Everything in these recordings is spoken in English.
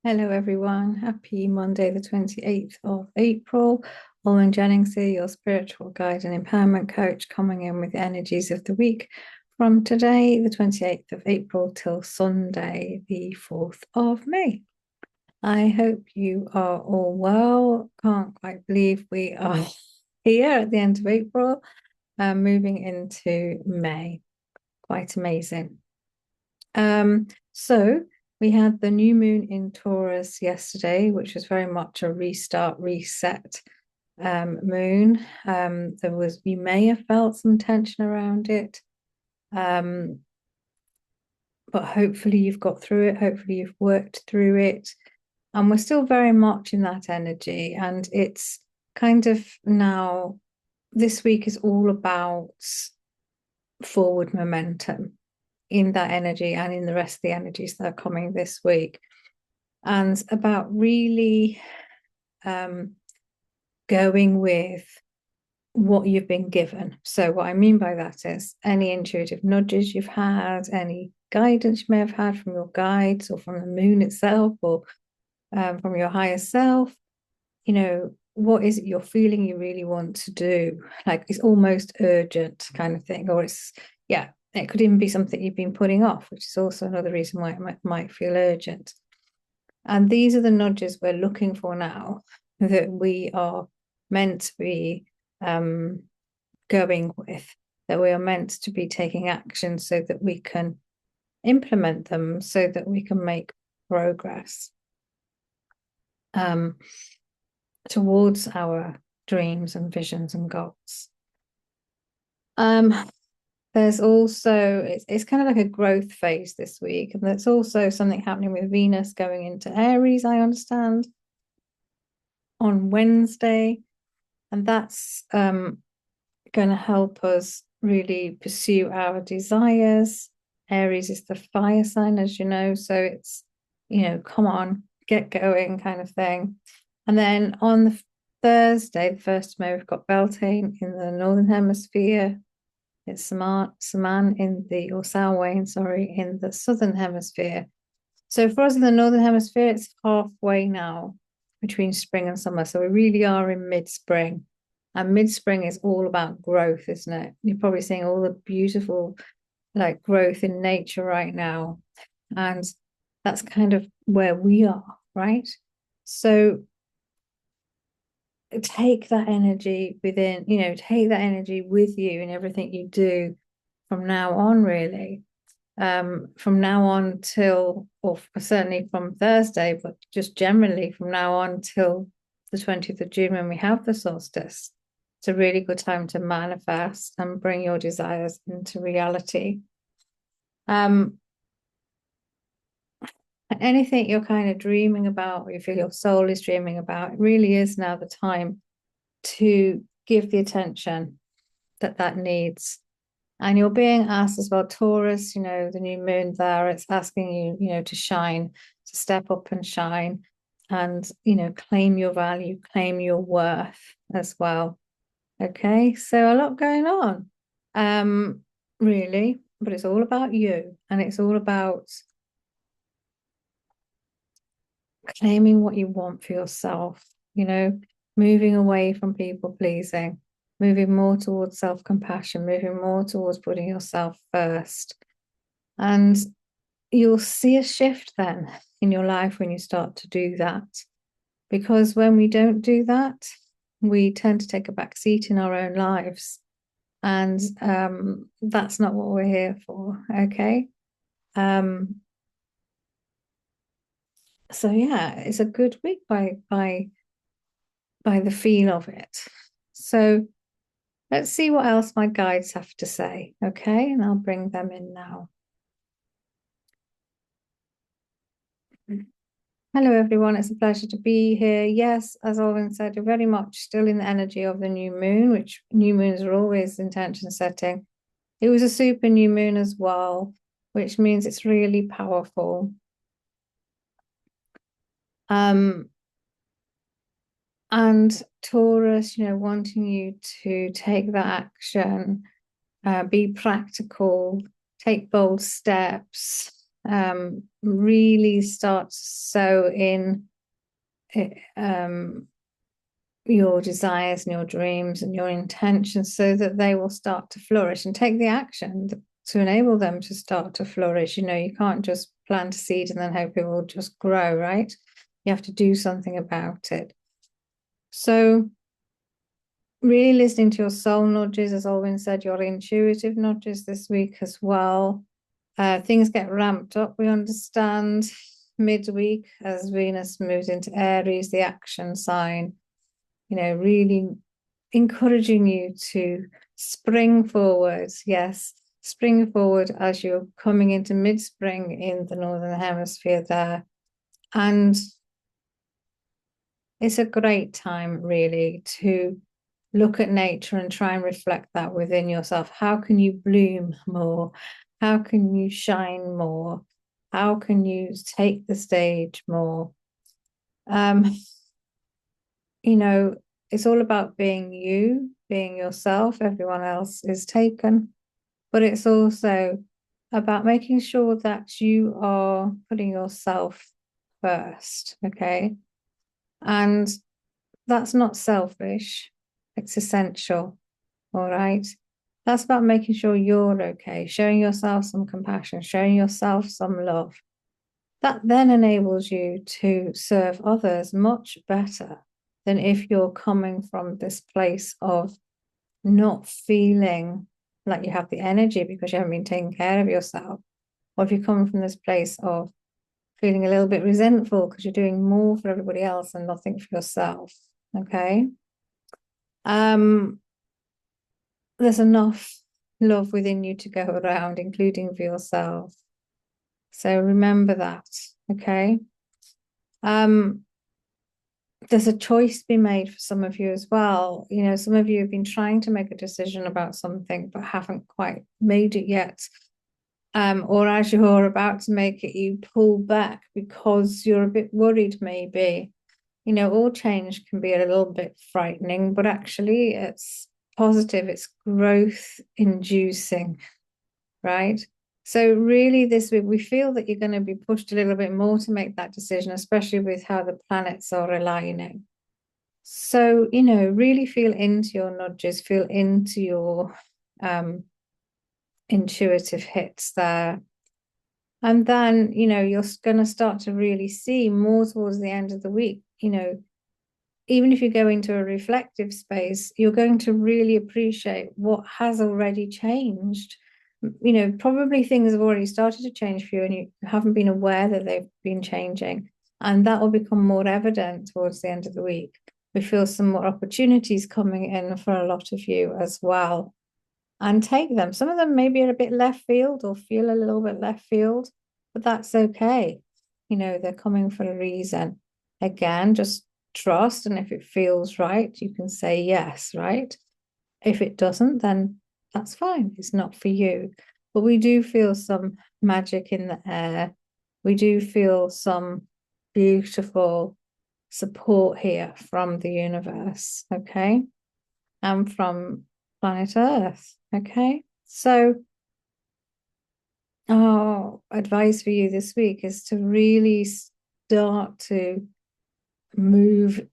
Hello, everyone. Happy Monday, the 28th of April. Owen Jennings here, your spiritual guide and empowerment coach, coming in with the energies of the week from today, the 28th of April, till Sunday, the 4th of May. I hope you are all well. Can't quite believe we are here at the end of April, moving into May. Quite amazing. So we had the new moon in Taurus yesterday, which was very much a restart, reset moon. You may have felt some tension around it. But hopefully you've got through it. Hopefully you've worked through it. And we're still very much in that energy. And it's kind of now, this week is all about forward momentum in that energy and in the rest of the energies that are coming this week, and about really going with what you've been given. So what I mean by that is any intuitive nudges you've had, any guidance you may have had from your guides or from the moon itself, or from your higher self. What is it you're feeling you really want to do? Like it's almost urgent kind of thing, or it could even be something you've been putting off, which is also another reason why it might feel urgent. And these are the nudges we're looking for now, that we are meant to be going with, that we are meant to be taking action so that we can implement them, so that we can make progress towards our dreams and visions and goals. There's also, it's kind of like a growth phase this week, and there's also something happening with Venus going into Aries, I understand, on Wednesday, and that's going to help us really pursue our desires. Aries is the fire sign, as you know, so it's, come on, get going kind of thing. And then on the Thursday, the 1st of May, we've got Beltane in the Northern Hemisphere. It's Samhain or Samhain, sorry, in the Southern Hemisphere. So for us in the Northern Hemisphere, it's halfway now between spring and summer. So we really are in mid-spring. And mid-spring is all about growth, isn't it? You're probably seeing all the beautiful growth in nature right now. And that's kind of where we are, right? So take that energy within, take that energy with you in everything you do from now on, really. From now on till, or certainly from Thursday, but just generally from now on till the 20th of June when we have the solstice. It's a really good time to manifest and bring your desires into reality. Anything you're kind of dreaming about, or you feel your soul is dreaming about, it really is now the time to give the attention that needs. And you're being asked as well, Taurus, the new moon there, it's asking you, to shine, to step up and shine, and, claim your value, claim your worth as well. Okay, so a lot going on, really, but it's all about you, and it's all about claiming what you want for yourself, moving away from people pleasing, moving more towards self-compassion, moving more towards putting yourself first. And you'll see a shift then in your life when you start to do that. Because when we don't do that, we tend to take a back seat in our own lives. And that's not what we're here for, okay? So yeah, it's a good week by the feel of it. So let's see what else my guides have to say, okay? And I'll bring them in now. Hello, everyone. It's a pleasure to be here. Yes, as Alvin said, you're very much still in the energy of the new moon, which new moons are always intention setting. It was a super new moon as well, which means it's really powerful. And Taurus, wanting you to take that action, be practical, take bold steps, really start to sow in your desires and your dreams and your intentions so that they will start to flourish, and take the action to enable them to start to flourish. You can't just plant a seed and then hope it will just grow, right? You have to do something about it. So really listening to your soul nudges, as Alwyn said, your intuitive nudges this week as well. Things get ramped up, we understand, midweek as Venus moves into Aries, the action sign, really encouraging you to spring forward. Yes, spring forward as you're coming into mid-spring in the Northern Hemisphere there. And it's a great time, really, to look at nature and try and reflect that within yourself. How can you bloom more? How can you shine more? How can you take the stage more? It's all about being you, being yourself. Everyone else is taken. But it's also about making sure that you are putting yourself first, okay? And that's not selfish, it's essential, all right? That's about making sure you're okay, showing yourself some compassion, showing yourself some love. That then enables you to serve others much better than if you're coming from this place of not feeling like you have the energy because you haven't been taking care of yourself, or if you're coming from this place of feeling a little bit resentful because you're doing more for everybody else and nothing for yourself. Okay. There's enough love within you to go around, including for yourself. So remember that. Okay. There's a choice to be made for some of you as well. Some of you have been trying to make a decision about something but haven't quite made it yet. Or as you're about to make it, you pull back because you're a bit worried, maybe. All change can be a little bit frightening, but actually it's positive, it's growth inducing, right? So really this week, we feel that you're going to be pushed a little bit more to make that decision, especially with how the planets are aligning. So, really feel into your nudges, feel into your intuitive hits there. And then, you're going to start to really see more towards the end of the week, even if you go into a reflective space, you're going to really appreciate what has already changed. Probably things have already started to change for you and you haven't been aware that they've been changing. And that will become more evident towards the end of the week. We feel some more opportunities coming in for a lot of you as well. And take them. Some of them maybe are a bit left field or feel a little bit left field, but that's okay. They're coming for a reason. Again, just trust, and if it feels right, you can say yes, right? If it doesn't, then that's fine. It's not for you. But we do feel some magic in the air. We do feel some beautiful support here from the universe, okay? And from planet Earth, okay? So our advice for you this week is to really start to move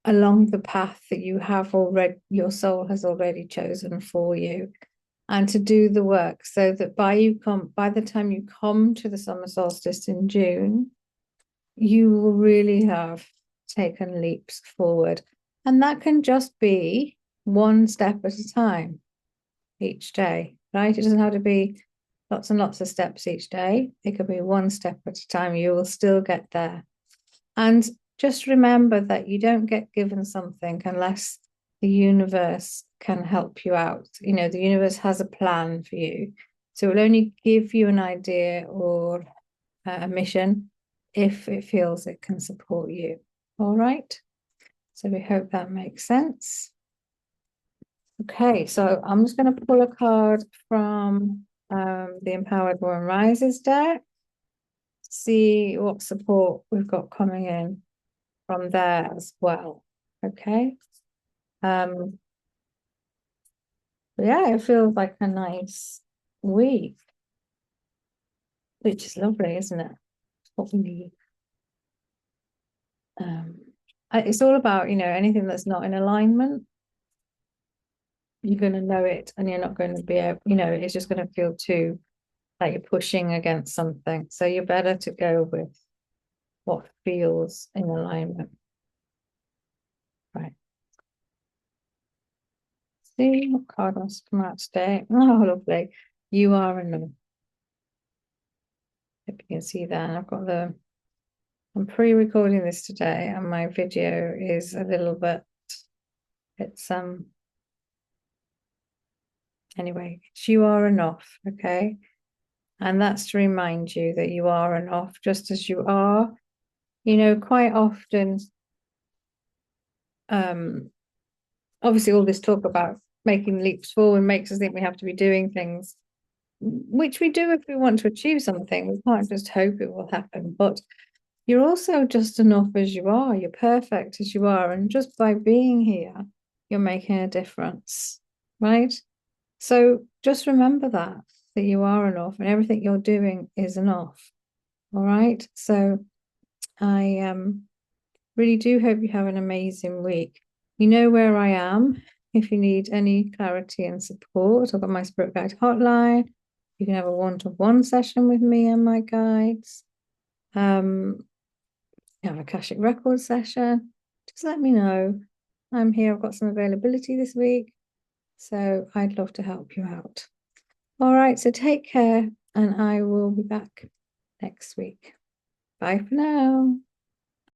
along the path that you have already, your soul has already chosen for you, and to do the work so that by the time you come to the summer solstice in June, you will really have taken leaps forward. And that can just be one step at a time each day, right? It doesn't have to be lots and lots of steps each day. It could be one step at a time. You will still get there. And just remember that you don't get given something unless the universe can help you out. The universe has a plan for you. So it will only give you an idea or a mission if it feels it can support you. All right. So we hope that makes sense. Okay, so I'm just going to pull a card from the Empowered Woman Rises deck, see what support we've got coming in from there as well. Okay. Yeah, it feels like a nice week. which is lovely, isn't it? What we need. Um, it's all about, anything that's not in alignment, you're going to know it and you're not going to be able, it's just going to feel too like you're pushing against something. So you're better to go with what feels in alignment. Right. See what card wants to come out today. Oh, lovely. You are enough. If you can see that. I've got I'm pre-recording this today and my video is a little bit, it's anyway, it's you are enough, okay? And that's to remind you that you are enough just as you are. Quite often, obviously all this talk about making leaps forward makes us think we have to be doing things, which we do if we want to achieve something. We can't just hope it will happen, but you're also just enough as you are. You're perfect as you are. And just by being here, you're making a difference, right? So just remember that you are enough and everything you're doing is enough. All right. So I really do hope you have an amazing week. You know where I am if you need any clarity and support. I've got my Spirit Guide hotline. You can have a one-to-one session with me and my guides. You have a Akashic record session. Just let me know. I'm here. I've got some availability this week. So I'd love to help you out. All right. So take care and I will be back next week. Bye for now.